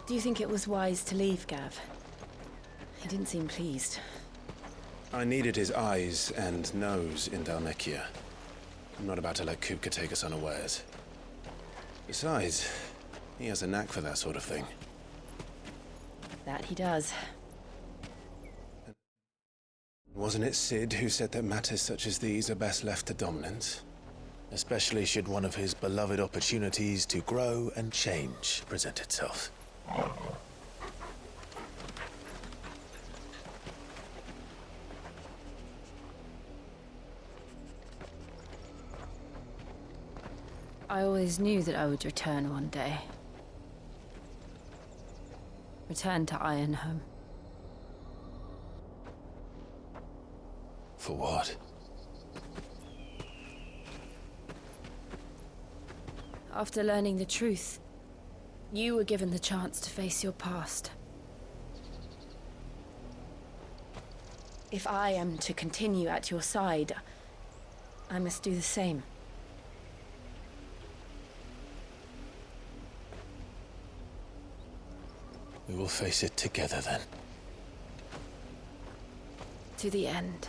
Do you think it was wise to leave, Gav? He didn't seem pleased. I needed his eyes and nose in Dhalmekia. I'm not about to let Kupka take us unawares. Besides, he has a knack for that sort of thing. That he does. Wasn't it Sid who said that matters such as these are best left to dominance? Especially should one of his beloved opportunities to grow and change present itself. I always knew that I would return one day. Return to Ironhome. For what? After learning the truth, you were given the chance to face your past. If I am to continue at your side, I must do the same. We will face it together then. To the end.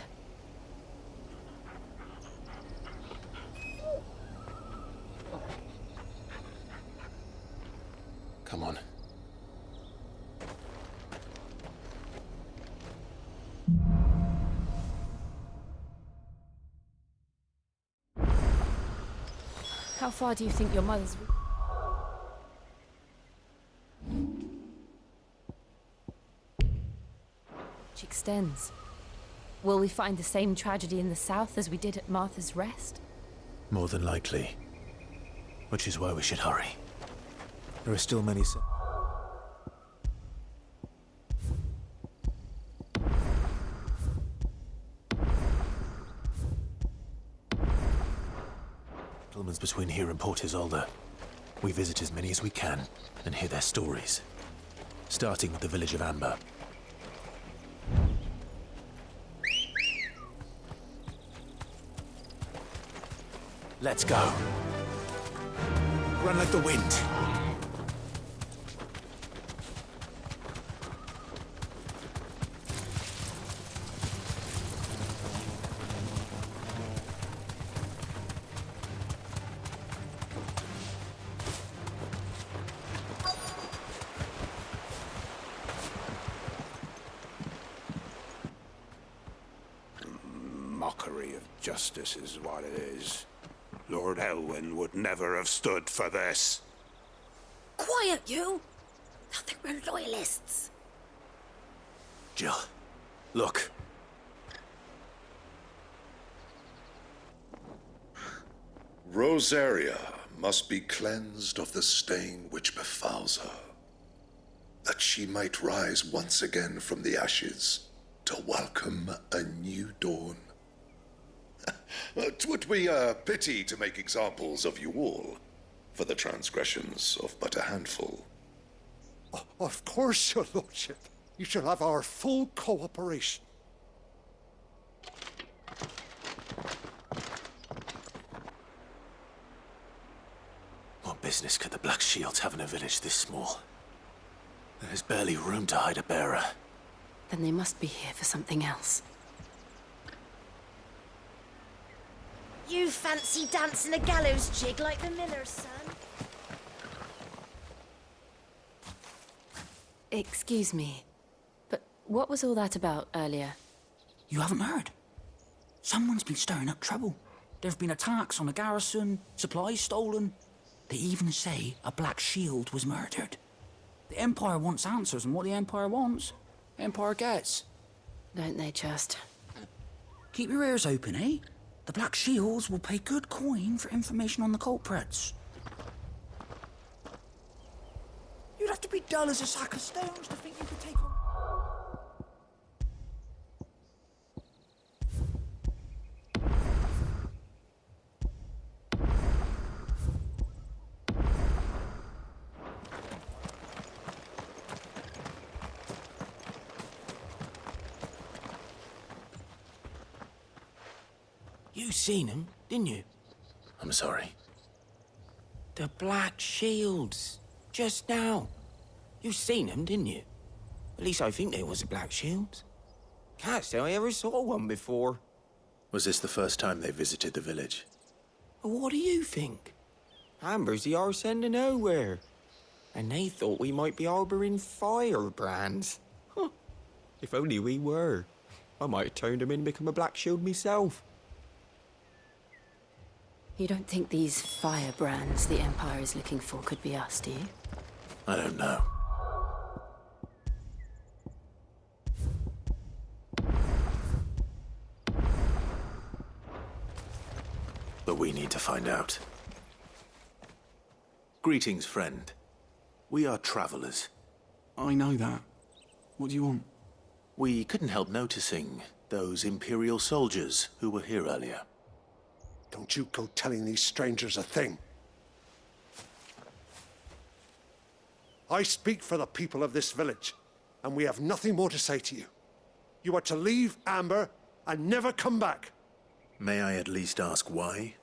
Come on. How far do you think your mother's... extends? Will we find the same tragedy in the south as we did at Martha's Rest? More than likely. Which is why we should hurry. There are still many settlements between here and Port Isolde. We visit as many as we can and hear their stories. Starting with the village of Amber. Let's go. Run like the wind. Mockery of justice is what it is. Lord Elwyn would never have stood for this. Quiet, you! Thought they were loyalists. Jill, look. Rosaria must be cleansed of the stain which befouls her, that she might rise once again from the ashes to welcome a new dawn. 'Twould be a pity to make examples of you all, for the transgressions of but a handful. Of course, your lordship. You shall have our full cooperation. What business could the Black Shields have in a village this small? There's barely room to hide a bearer. Then they must be here for something else. You fancy dancing a gallows jig like the miller's son? Excuse me, but what was all that about earlier? You haven't heard? Someone's been stirring up trouble. There have been attacks on the garrison, supplies stolen. They even say a Black Shield was murdered. The Empire wants answers, and what the Empire wants, the Empire gets. Don't they just? Keep your ears open, eh? The Black Shields will pay good coin for information on the culprits. You'd have to be dull as a sack of stones to think you could take on... You seen him, didn't you? I'm sorry. The Black Shields. Just now. You seen them, didn't you? At least I think they was the Black Shields. Can't say I ever saw one before. Was this the first time they visited the village? Well, what do you think? Amber's the arse end of nowhere. And they thought we might be harbouring firebrands. Huh. If only we were. I might have turned them in and become a Black Shield myself. You don't think these firebrands the Empire is looking for could be us, do you? I don't know. But we need to find out. Greetings, friend. We are travelers. I know that. What do you want? We couldn't help noticing those Imperial soldiers who were here earlier. Don't you go telling these strangers a thing. I speak for the people of this village, and we have nothing more to say to you. You are to leave Amber and never come back. May I at least ask why?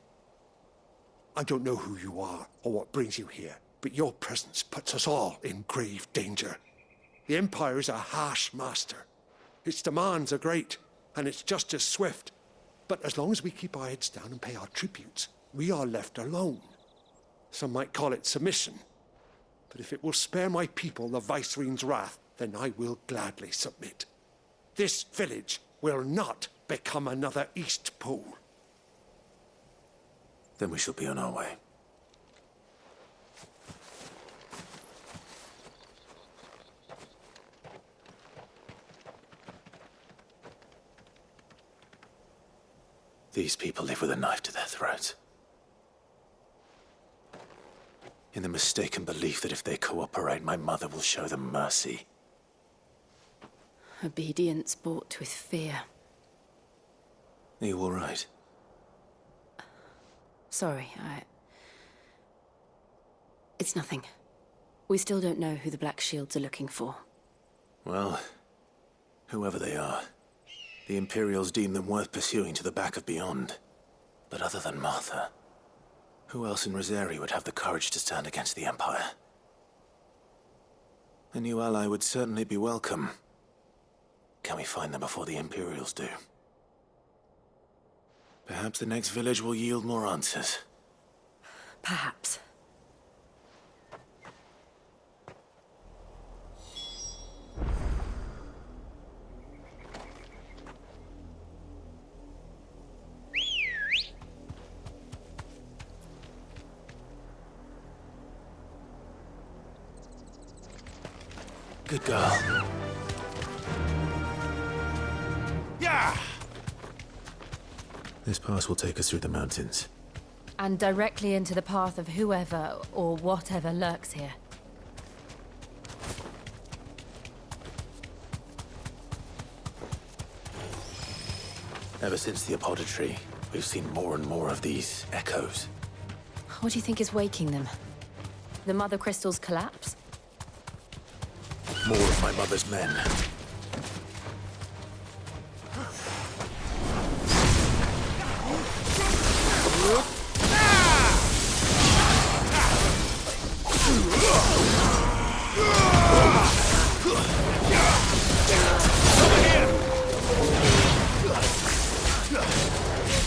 I don't know who you are or what brings you here, but your presence puts us all in grave danger. The Empire is a harsh master. Its demands are great, and its justice swift. But as long as we keep our heads down and pay our tributes, we are left alone. Some might call it submission. But if it will spare my people the Viceroy's wrath, then I will gladly submit. This village will not become another East Pole. Then we shall be on our way. These people live with a knife to their throats. In the mistaken belief that if they cooperate, my mother will show them mercy. Obedience bought with fear. Are you all right? Sorry, It's nothing. We still don't know who the Black Shields are looking for. Well, whoever they are, the Imperials deem them worth pursuing to the back of beyond. But other than Martha, who else in Rosari would have the courage to stand against the Empire? A new ally would certainly be welcome. Can we find them before the Imperials do? Perhaps the next village will yield more answers. Perhaps. Good girl. Yeah! This pass will take us through the mountains. And directly into the path of whoever or whatever lurks here. Ever since the apothecary, we've seen more and more of these echoes. What do you think is waking them? The Mother Crystal's collapse? More of my mother's men.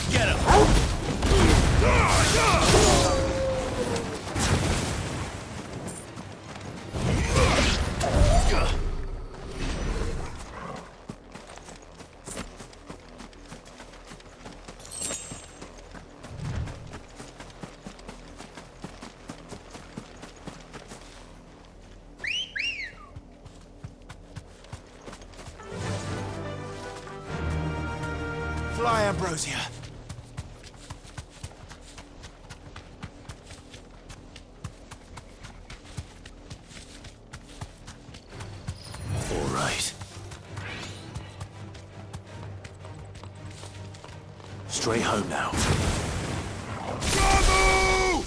Get him! Fly, Ambrosia. All right. Straight home now. Bravo!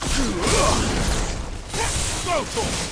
Go for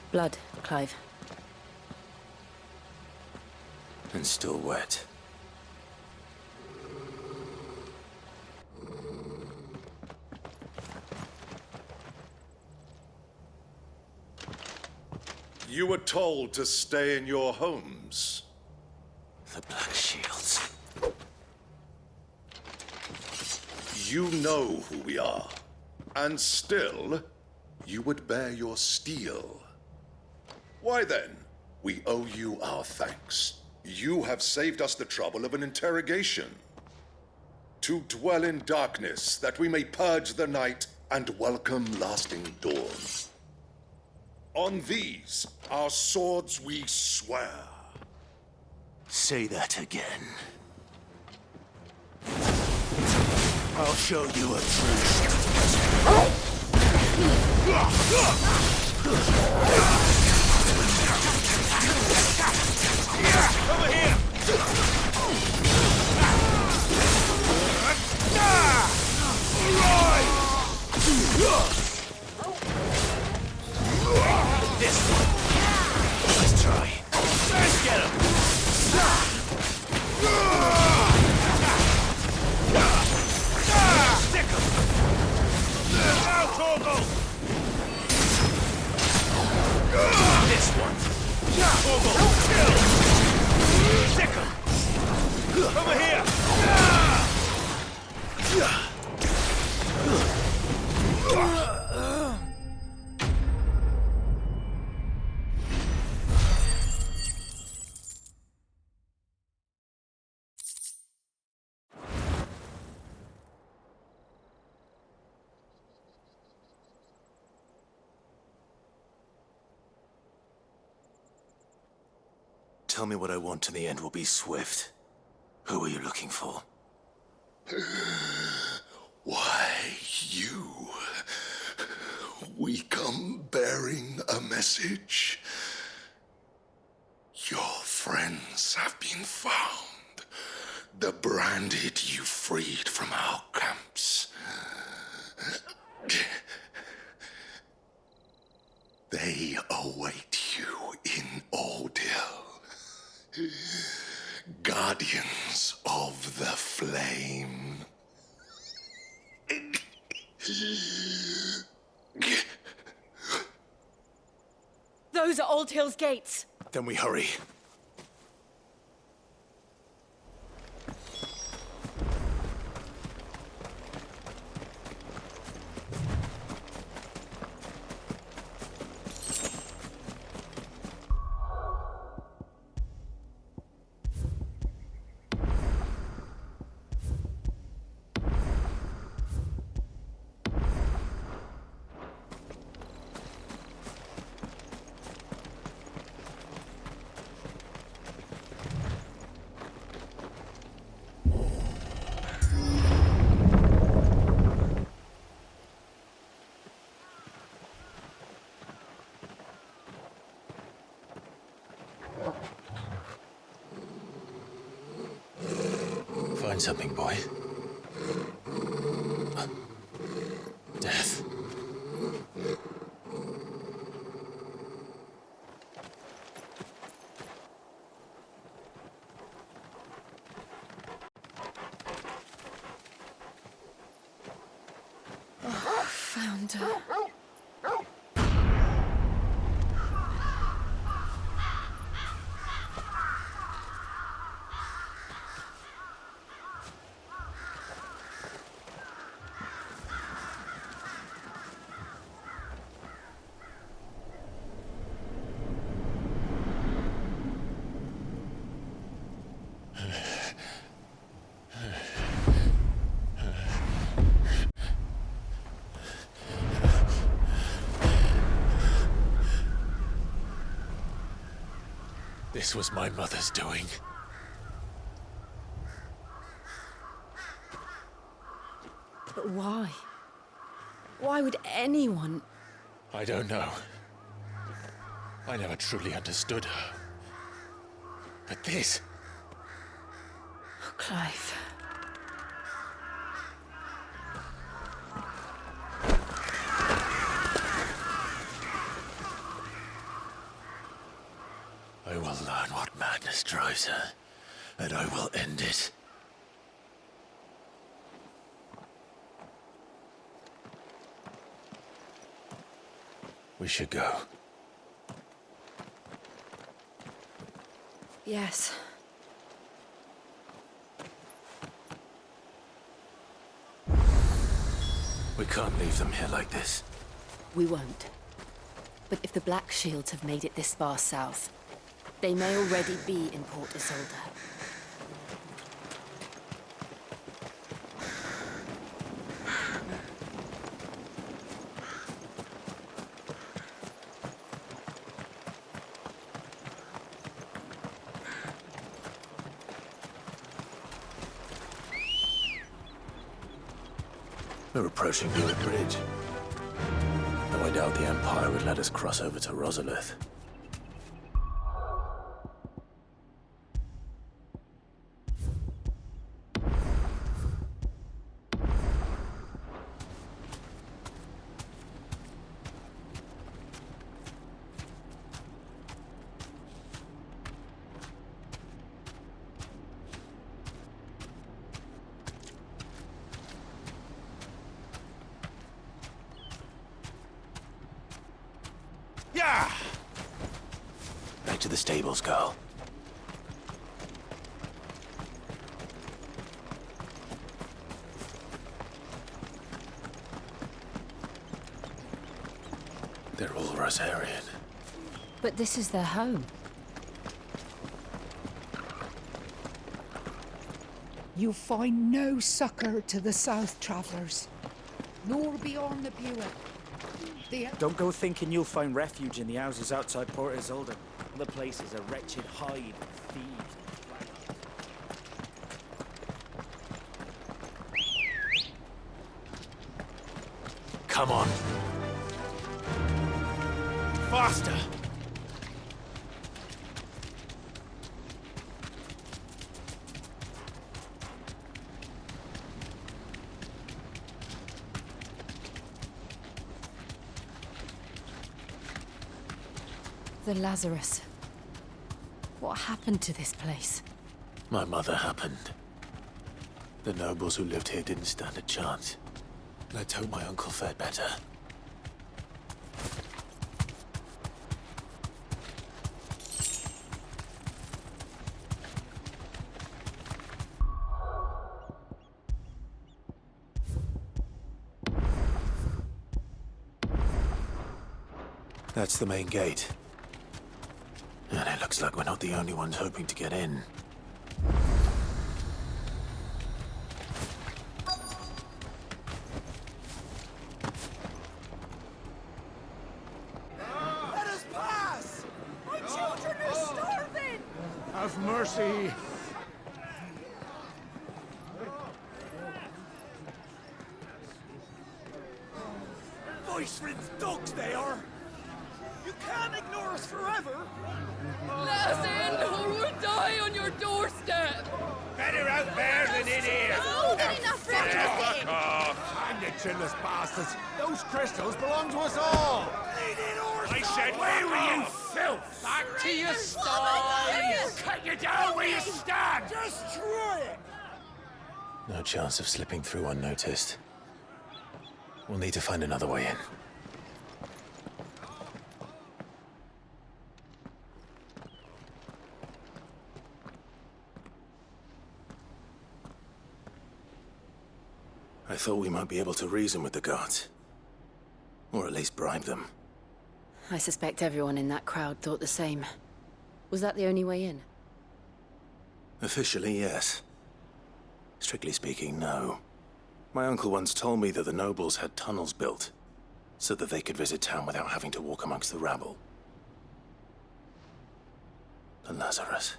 Blood, Clive. And still wet. You were told to stay in your homes. The Black Shields. You know who we are. And still, you would bear your steel. Why then, we owe you our thanks. You have saved us the trouble of an interrogation. To dwell in darkness, that we may purge the night and welcome lasting dawn. On these, our swords we swear. Say that again. I'll show you a truth. Over here! This one. Let's try. Let's get him. Stick him. Now, Torgal. This one. Torgal, kill. Stick him. Over here. Tell me what I want and the end will be swift. Who are you looking for? Why, you. We come bearing a message. Your friends have been found. The branded you freed from our camps. They await you in Ordeal. Guardians of the Flame. Those are Old Hill's gates. Then we hurry. Find something, boy. Death. Found her. This was my mother's doing. But why? Why would anyone... I don't know. I never truly understood her. But this... Oh, Clive. I will learn what madness drives her, and I will end it. We should go. Yes. We can't leave them here like this. We won't. But if the Black Shields have made it this far south, they may already be in Port Isolde. We're approaching Newark Bridge. Though I doubt the Empire would let us cross over to Rosalith. Yeah! Back to the stables, girl. They're all Rosarian. But this is their home. You find no succor to the south travellers, nor beyond the Buet. Don't go thinking you'll find refuge in the houses outside Port Isolde. The place is a wretched hide of thieves. Come on. Faster! The Lazarus. What happened to this place? My mother happened. The nobles who lived here didn't stand a chance. Let's hope my uncle fared better. That's the main gate. And it looks like we're not the only ones hoping to get in. Let us pass! My children are starving! Have mercy! Voice-rinsed dogs they are! You can't ignore us forever! Let us in, or we'll die on your doorstep! Better out there than in here! More than enough for everything! Fuck off! And the chinless bastards! Those crystals belong to us all! I said, away with you, filth! Back to your stall! Cut you down where you stand! Destroy it! No chance of slipping through unnoticed. We'll need to find another way in. I thought we might be able to reason with the guards. Or at least bribe them. I suspect everyone in that crowd thought the same. Was that the only way in? Officially, yes. Strictly speaking, no. My uncle once told me that the nobles had tunnels built, so that they could visit town without having to walk amongst the rabble. to Lazarus.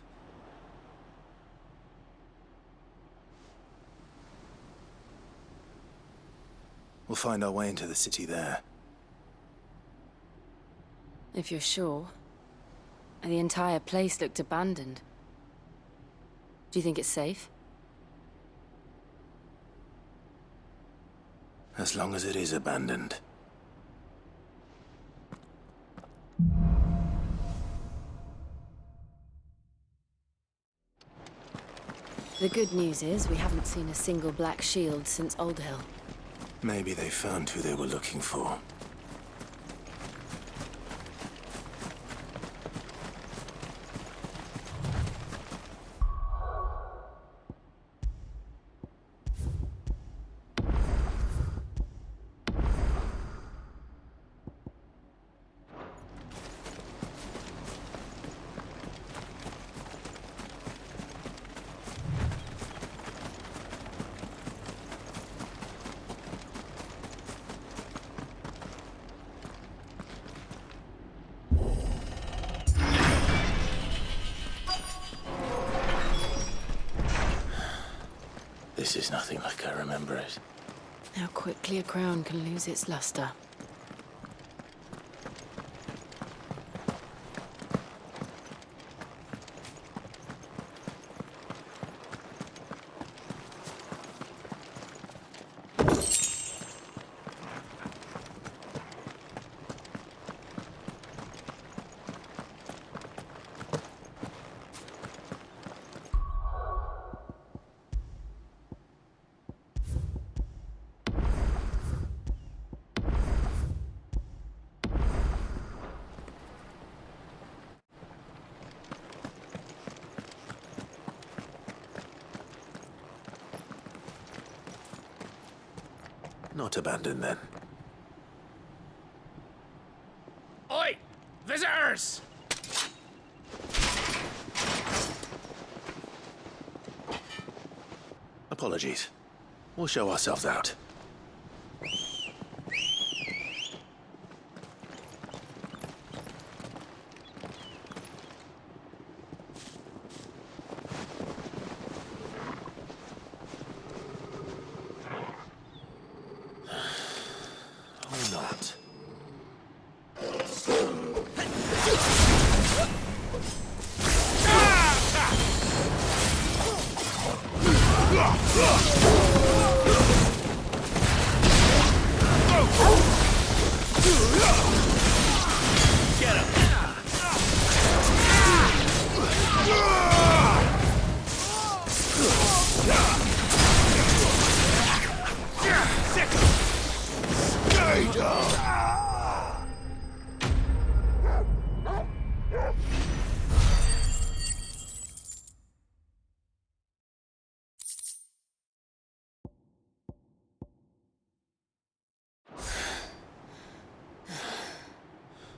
We'll find our way into the city there. If you're sure. The entire place looked abandoned. Do you think it's safe? As long as it is abandoned. The good news is we haven't seen a single black shield since Old Hill. Maybe they found who they were looking for. This is nothing like I remember it. How quickly a crown can lose its luster. Not abandoned, then. Oi! Visitors! Apologies. We'll show ourselves out. Or not. Get him! Stay down!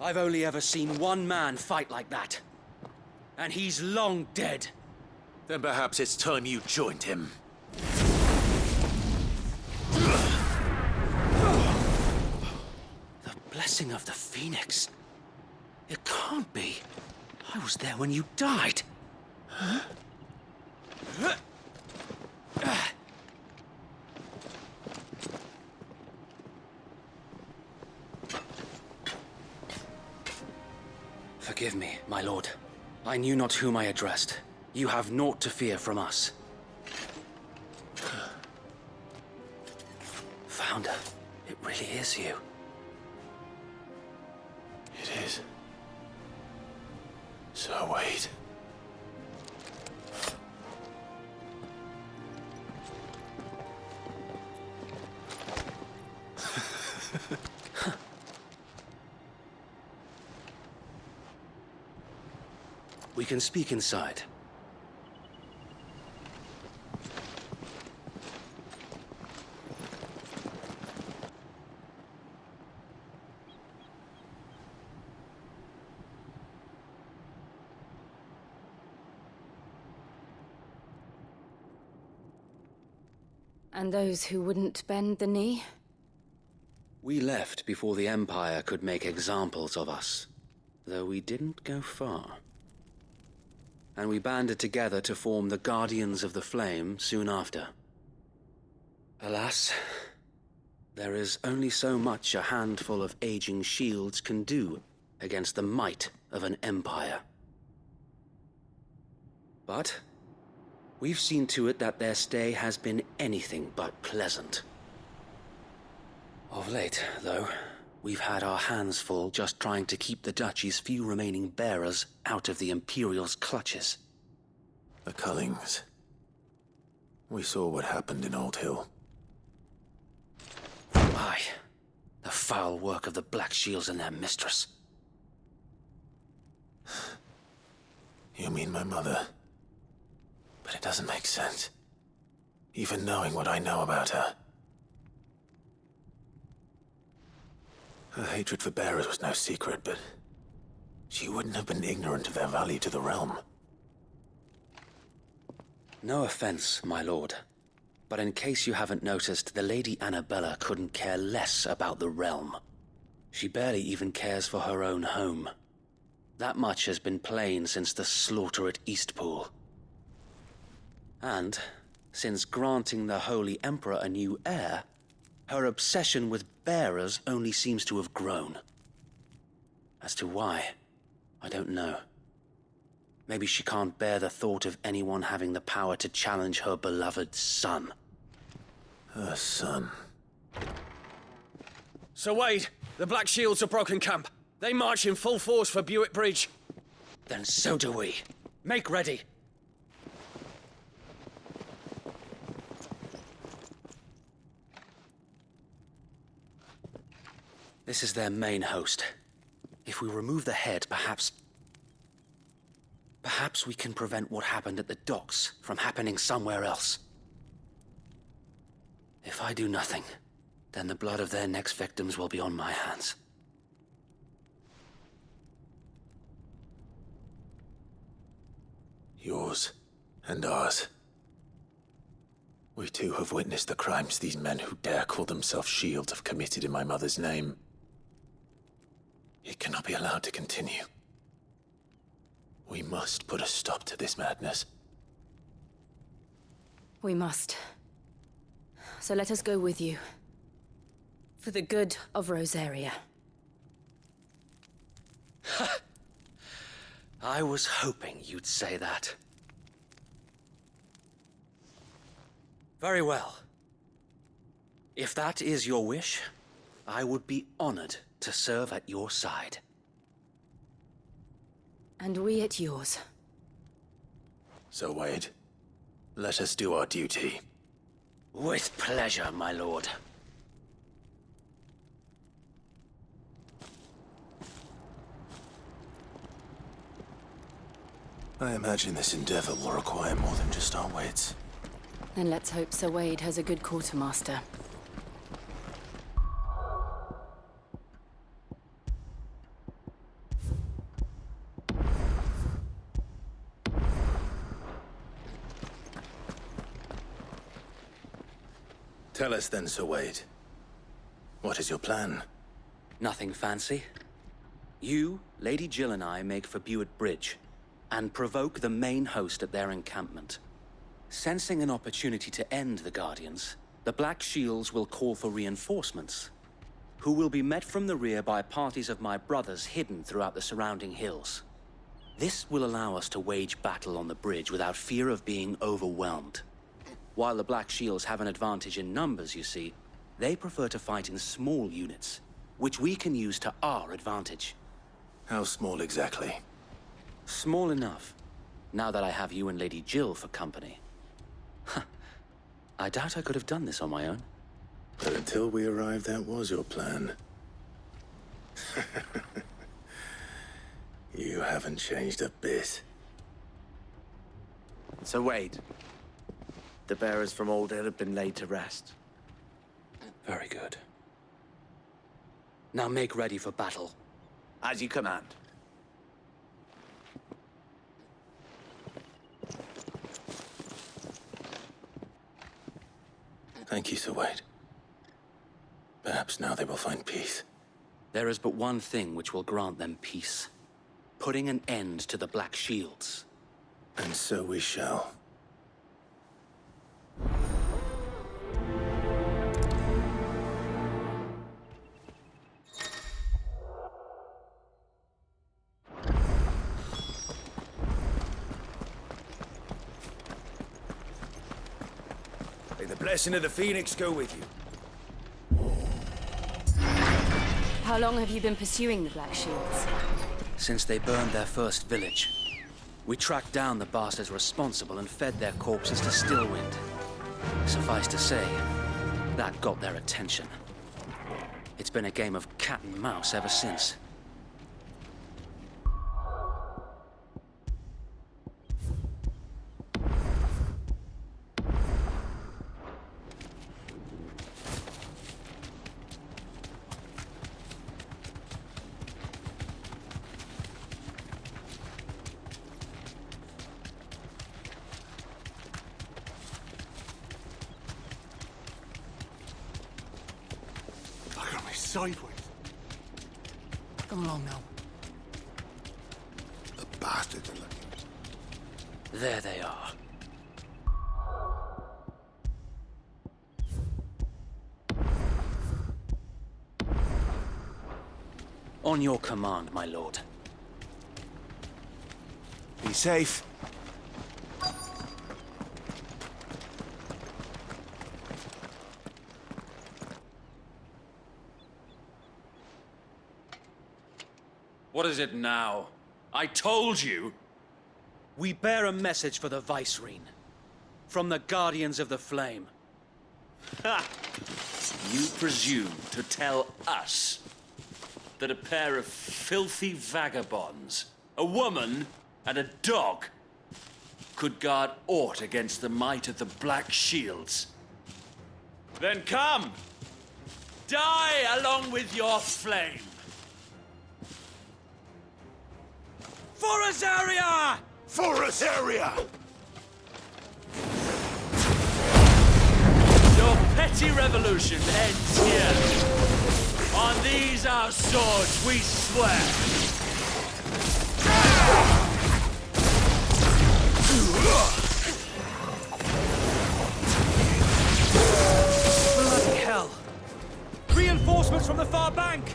I've only ever seen one man fight like that. And he's long dead. Then perhaps it's time you joined him. The blessing of the Phoenix. It can't be. I was there when you died. Huh? Forgive me, my lord. I knew not whom I addressed. You have naught to fear from us. Founder, it really is you. It is. So wait. We can speak inside. And those who wouldn't bend the knee? We left before the Empire could make examples of us, though we didn't go far. and we banded together to form the Guardians of the Flame soon after. Alas, there is only so much a handful of aging shields can do against the might of an empire. But we've seen to it that their stay has been anything but pleasant. Of late, though, we've had our hands full just trying to keep the Duchy's few remaining bearers out of the Imperial's clutches. The Cullings. We saw what happened in Old Hill. Aye, the foul work of the Black Shields and their mistress. You mean my mother? But it doesn't make sense. Even knowing what I know about her. Her hatred for bearers was no secret, but she wouldn't have been ignorant of their value to the realm. No offense, my lord, but in case you haven't noticed, the Lady Annabella couldn't care less about the realm. She barely even cares for her own home. That much has been plain since the slaughter at Eastpool. And, since granting the Holy Emperor a new heir, her obsession with bearers only seems to have grown. As to why, I don't know. Maybe she can't bear the thought of anyone having the power to challenge her beloved son. Her son. Sir Wade, the Black Shields have broken camp. They march in full force for Buick Bridge. Then so do we. Make ready. This is their main host. If we remove the head, perhaps we can prevent what happened at the docks from happening somewhere else. If I do nothing, then the blood of their next victims will be on my hands. Yours and ours. We too have witnessed the crimes these men who dare call themselves shields have committed in my mother's name. It cannot be allowed to continue. We must put a stop to this madness. We must. So let us go with you. For the good of Rosaria. I was hoping you'd say that. Very well. If that is your wish, I would be honored to serve at your side. And we at yours. So, Wade, let us do our duty. With pleasure, my lord. I imagine this endeavor will require more than just our wits. Then let's hope Sir Wade has a good quartermaster. Tell us then, Sir Wade. What is your plan? Nothing fancy. You, Lady Jill and I make for Buick Bridge, and provoke the main host at their encampment. Sensing an opportunity to end the Guardians, the Black Shields will call for reinforcements, who will be met from the rear by parties of my brothers hidden throughout the surrounding hills. This will allow us to wage battle on the bridge without fear of being overwhelmed. While the Black Shields have an advantage in numbers, you see, they prefer to fight in small units, which we can use to our advantage. How small exactly? Small enough, now that I have you and Lady Jill for company. I doubt I could have done this on my own. But until we arrived, that was your plan. You haven't changed a bit. So Wade, the bearers from Old Hill have been laid to rest. Very good. Now make ready for battle. As you command. Thank you, Sir Wade. Perhaps now they will find peace. There is but one thing which will grant them peace. Putting an end to the Black Shields. And so we shall. May the blessing of the Phoenix go with you. How long have you been pursuing the Black Shields? Since they burned their first village. We tracked down the bastards responsible and fed their corpses to Stillwind. Suffice to say, that got their attention. It's been a game of cat and mouse ever since. Look at me sideways. Come along now. The bastards are looking. There they are. On your command, my lord. Be safe. What is it now? I told you! We bear a message for the Vicereine. From the Guardians of the Flame. Ha! You presume to tell us that a pair of filthy vagabonds, a woman and a dog, could guard aught against the might of the Black Shields? Then come! Die along with your flame! For Azaria! For Azaria! Your petty revolution ends here. On these our swords we swear. Bloody hell! Reinforcements from the far bank!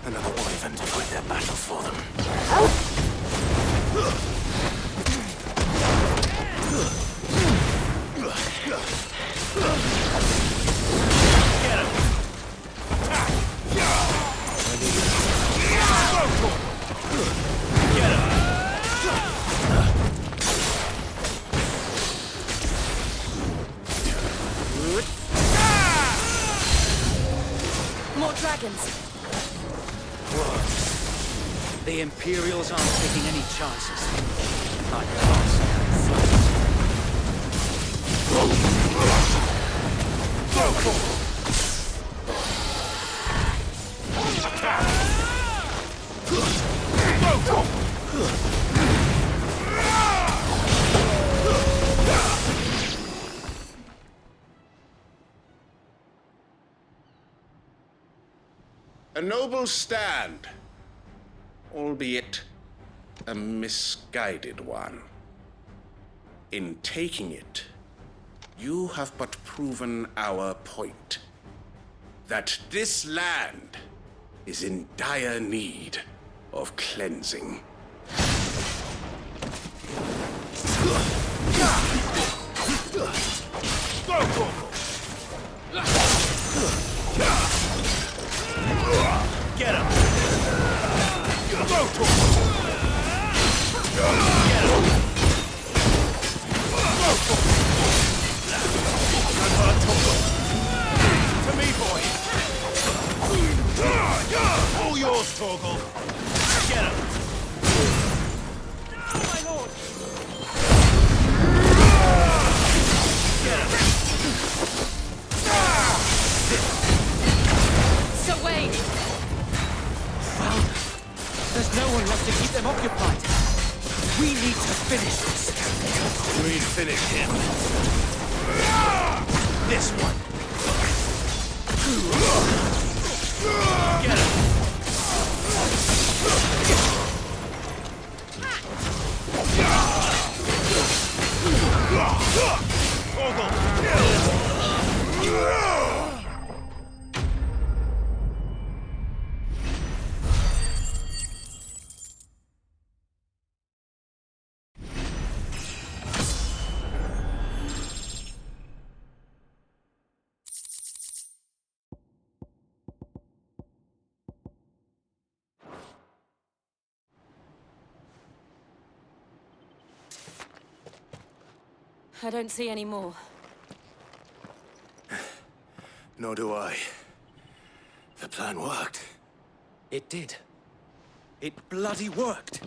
Another wyvern to fight their battles for them. More dragons! The Imperials aren't taking any chances. I can't see A noble stand, albeit a misguided one. In taking it, you have but proven our point, that this land is in dire need of cleansing. Get him! To me, boy! All yours, Torgal! Get him! My lord! Get him! So wait! Well, there's no one left to keep them occupied. We need to finish this. We'd finish him. This one! Get him! I don't see any more. Nor do I. The plan worked. It did. It bloody worked.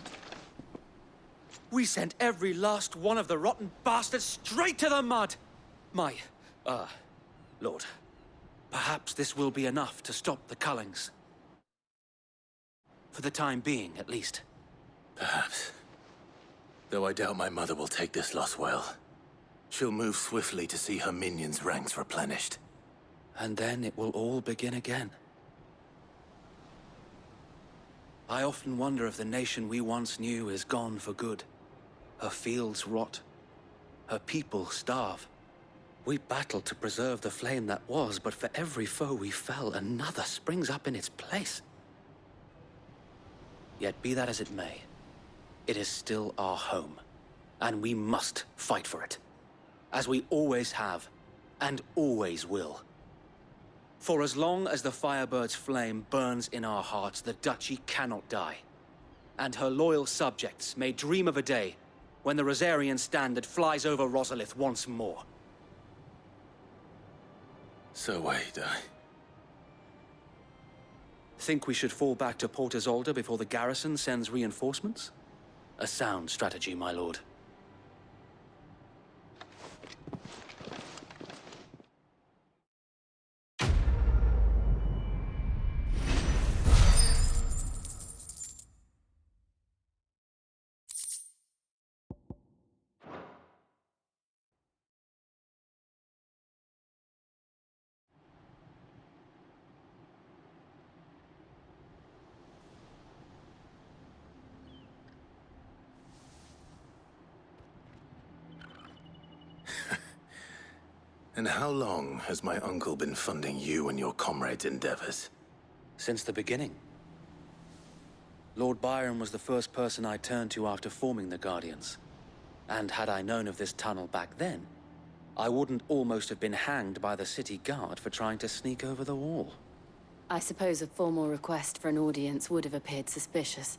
We sent every last one of the rotten bastards straight to the mud! Lord, perhaps this will be enough to stop the Cullings. For the time being, at least. Perhaps. Though I doubt my mother will take this loss well. She'll move swiftly to see her minions' ranks replenished. And then it will all begin again. I often wonder if the nation we once knew is gone for good. Her fields rot. Her people starve. We battled to preserve the flame that was, but for every foe we fell, another springs up in its place. Yet be that as it may, it is still our home, and we must fight for it, as we always have, and always will. For as long as the Firebird's flame burns in our hearts, the Duchy cannot die. And her loyal subjects may dream of a day when the Rosarian standard flies over Rosalith once more. So wait, Think we should fall back to Port Isolde before the garrison sends reinforcements? A sound strategy, my lord. And how long has my uncle been funding you and your comrades' endeavors? Since the beginning. Lord Byron was the first person I turned to after forming the Guardians. And had I known of this tunnel back then, I wouldn't almost have been hanged by the city guard for trying to sneak over the wall. I suppose a formal request for an audience would have appeared suspicious.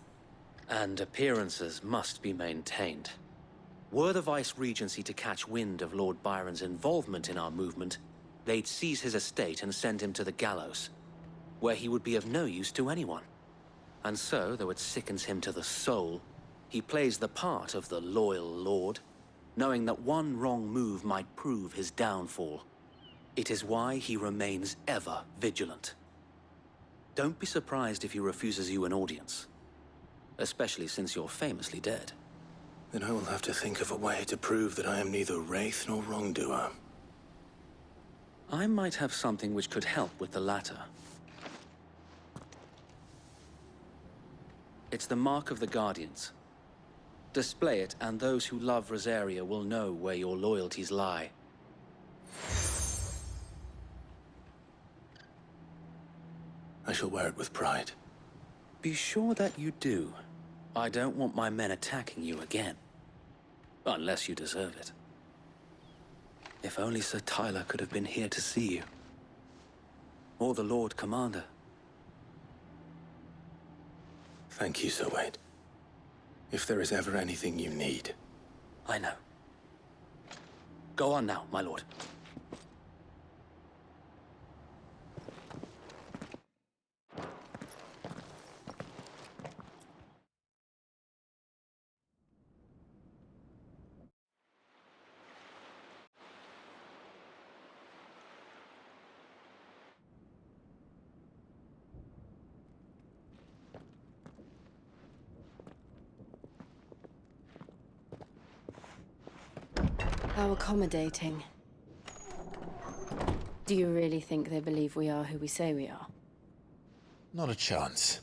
And appearances must be maintained. Were the Vice-Regency to catch wind of Lord Byron's involvement in our movement, they'd seize his estate and send him to the gallows, where he would be of no use to anyone. And so, though it sickens him to the soul, he plays the part of the loyal lord, knowing that one wrong move might prove his downfall. It is why he remains ever vigilant. Don't be surprised if he refuses you an audience, especially since you're famously dead. Then I will have to think of a way to prove that I am neither wraith nor wrongdoer. I might have something which could help with the latter. It's the mark of the Guardians. Display it, and those who love Rosaria will know where your loyalties lie. I shall wear it with pride. Be sure that you do. I don't want my men attacking you again. Unless you deserve it. If only Sir Tyler could have been here to see you. Or the Lord Commander. Thank you, Sir Wade. If there is ever anything you need. I know. Go on now, my lord. How accommodating. Do you really think they believe we are who we say we are? Not a chance.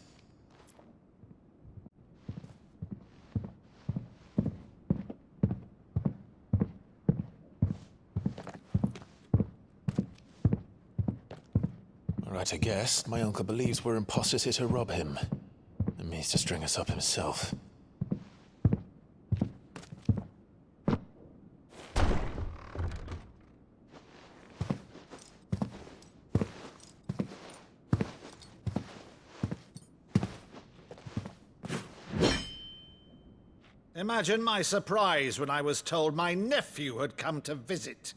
Right, I guess. My uncle believes we're imposters here to rob him. And means to string us up himself. Imagine my surprise when I was told my nephew had come to visit.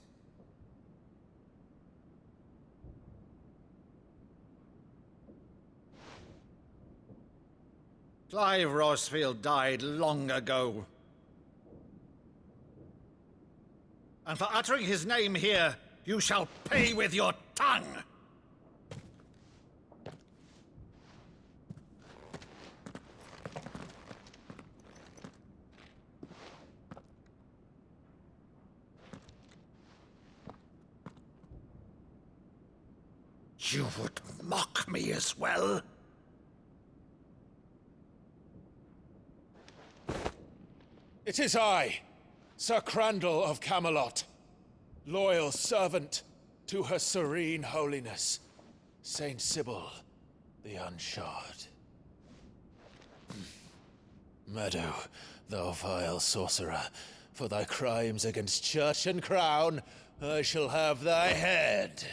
Clive Rosfield died long ago. And for uttering his name here, you shall pay with your tongue! You would mock me as well? It is I, Sir Crandall of Camelot, loyal servant to Her Serene Holiness, Saint Sybil the Unshod. Meadow, thou vile sorcerer, for thy crimes against church and crown, I shall have thy head.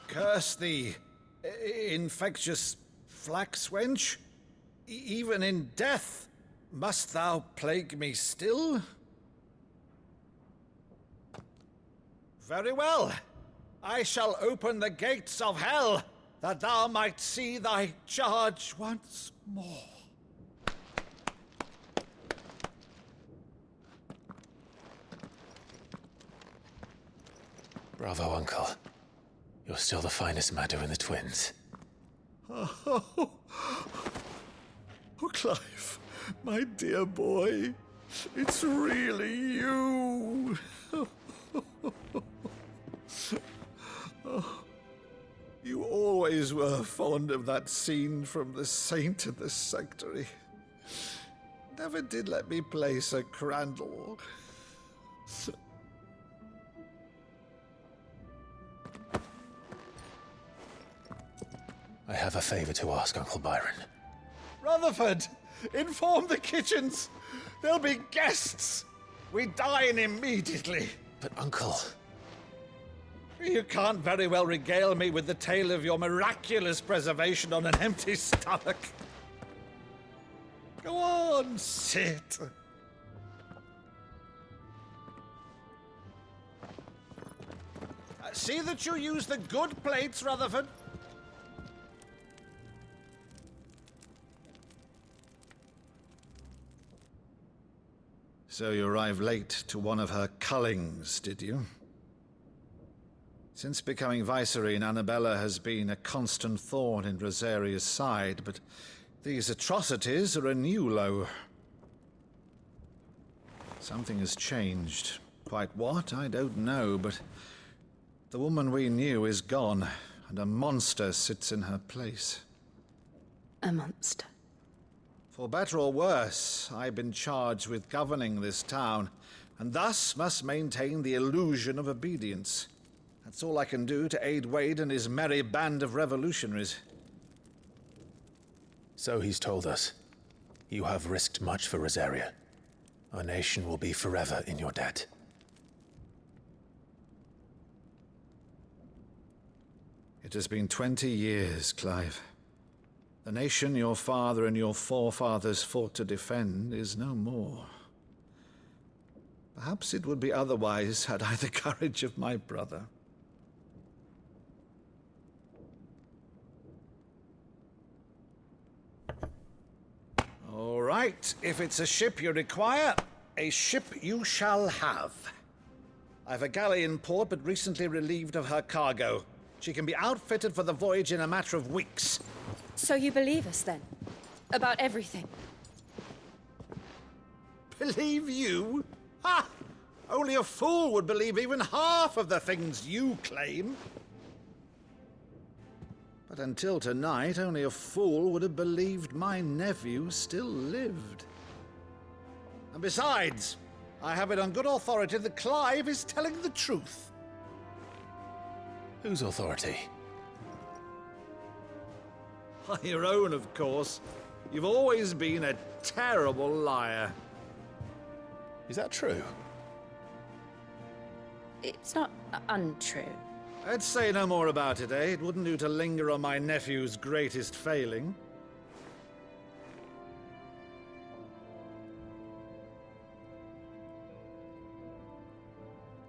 Curse thee, infectious flax wench. Even in death, must thou plague me still? Very well. I shall open the gates of hell, that thou might see thy charge once more. Bravo, Uncle. You're still the finest Meadow in the twins. Oh, Clive, my dear boy, it's really you. Oh, you always were fond of that scene from The Saint and the Sanctuary. Never did let me play Sir Crandall. I have a favor to ask, Uncle Byron. Rutherford, inform the kitchens. There'll be guests. We dine immediately. But, Uncle... You can't very well regale me with the tale of your miraculous preservation on an empty stomach. Go on, sit. See that you use the good plates, Rutherford. So you arrived late to one of her cullings, did you? Since becoming Vicereine, Annabella has been a constant thorn in Rosaria's side, but these atrocities are a new low. Something has changed. Quite what, I don't know, but the woman we knew is gone, and a monster sits in her place. A monster? For better or worse, I've been charged with governing this town, and thus must maintain the illusion of obedience. That's all I can do to aid Wade and his merry band of revolutionaries. So he's told us. You have risked much for Rosaria. Our nation will be forever in your debt. It has been 20 years, Clive. The nation your father and your forefathers fought to defend is no more. Perhaps it would be otherwise had I the courage of my brother. All right, if it's a ship you require, a ship you shall have. I've a galley in port, but recently relieved of her cargo. She can be outfitted for the voyage in a matter of weeks. So you believe us, then? About everything? Believe you? Ha! Only a fool would believe even half of the things you claim. But until tonight, only a fool would have believed my nephew still lived. And besides, I have it on good authority that Clive is telling the truth. Whose authority? By your own, of course. You've always been a terrible liar. Is that true? It's not untrue. I'd say no more about it, eh? It wouldn't do to linger on my nephew's greatest failing.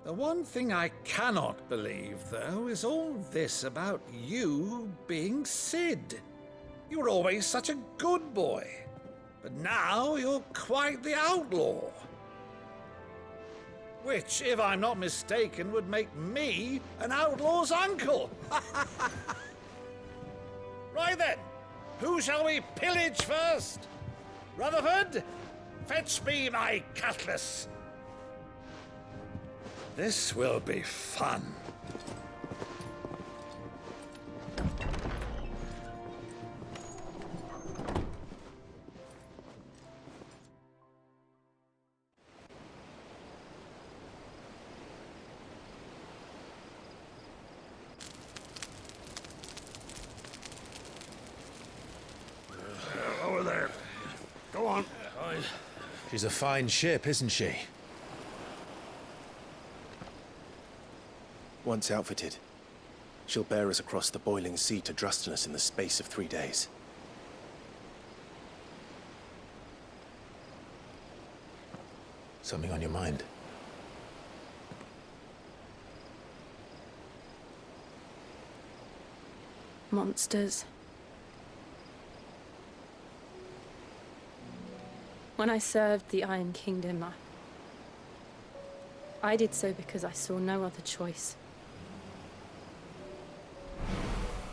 The one thing I cannot believe, though, is all this about you being Sid. You were always such a good boy, but now you're quite the outlaw. Which, if I'm not mistaken, would make me an outlaw's uncle. Right then, who shall we pillage first? Rutherford, fetch me my cutlass. This will be fun. Over there. Go on. She's a fine ship, isn't she? Once outfitted, she'll bear us across the boiling sea to Drustinus in the space of 3 days. Something on your mind? Monsters. When I served the Iron Kingdom, I did so because I saw no other choice.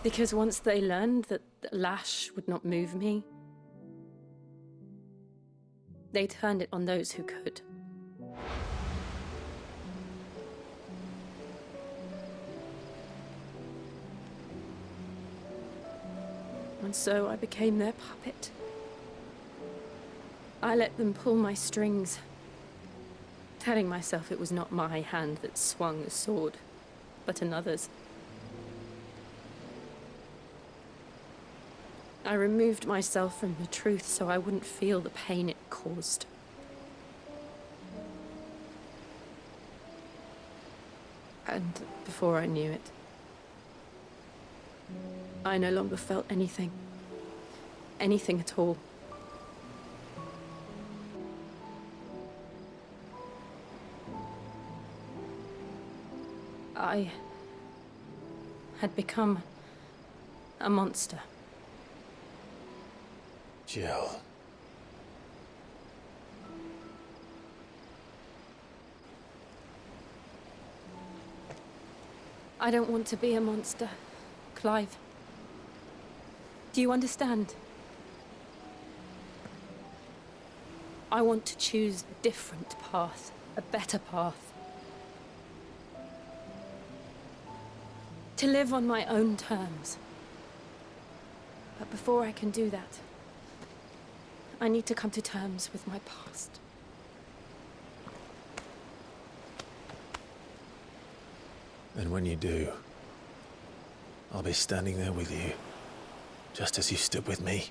Because once they learned that the lash would not move me, they turned it on those who could. And so I became their puppet. I let them pull my strings, telling myself it was not my hand that swung the sword, but another's. I removed myself from the truth so I wouldn't feel the pain it caused. And before I knew it, I no longer felt anything. Anything at all. I had become a monster. Jill. I don't want to be a monster, Clive. Do you understand? I want to choose a different path, a better path. To live on my own terms. But before I can do that, I need to come to terms with my past. And when you do, I'll be standing there with you, just as you stood with me.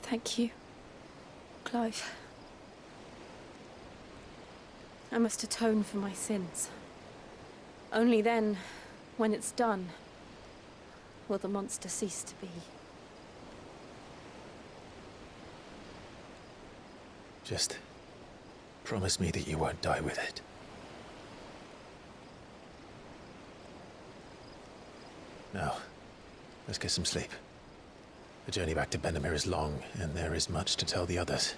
Thank you, Clive. I must atone for my sins. Only then, when it's done, will the monster cease to be. Just promise me that you won't die with it. Now, let's get some sleep. The journey back to Benamir is long, and there is much to tell the others.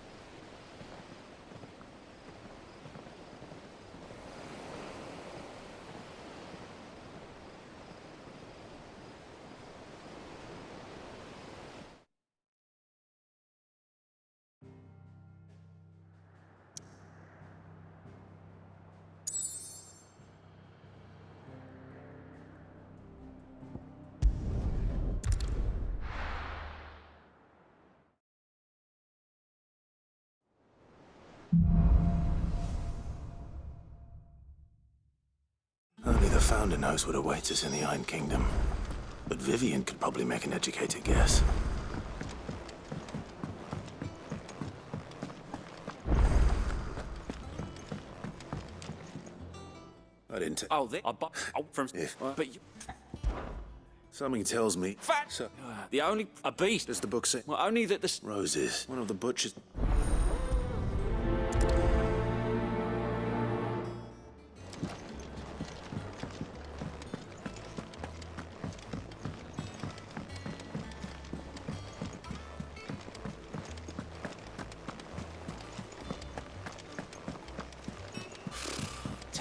Only the Founder knows what awaits us in the Iron Kingdom. But Vivian could probably make an educated guess. I didn't. Oh, from. But you, Something tells me. Fat. The only a beast. Does the book say? Well, only that the Roses. One of the butchers.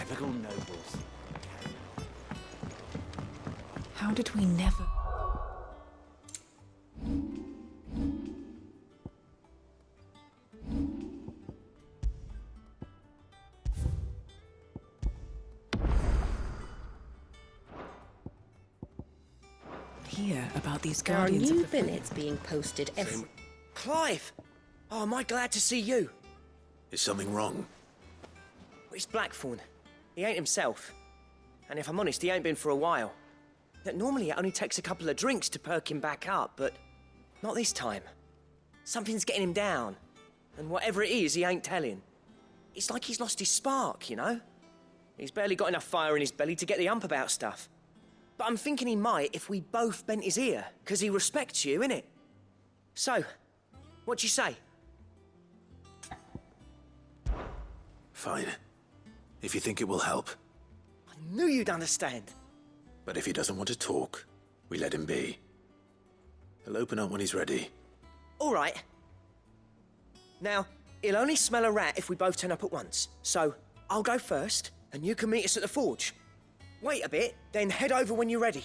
typical nobles. How did we never... hear about these There are guardians new of the billets being posted every... Clive! Oh, am I glad to see you? Is something wrong? It's Blackthorn. He ain't himself. And if I'm honest, he ain't been for a while. Look, normally it only takes a couple of drinks to perk him back up, but not this time. Something's getting him down. And whatever it is, he ain't telling. It's like he's lost his spark, you know? He's barely got enough fire in his belly to get the ump about stuff. But I'm thinking he might if we both bent his ear, because he respects you, innit? So, what you say? Fine. If you think it will help. I knew you'd understand. But if he doesn't want to talk, we let him be. He'll open up when he's ready. All right. Now, he'll only smell a rat if we both turn up at once. So, I'll go first, and you can meet us at the forge. Wait a bit, then head over when you're ready.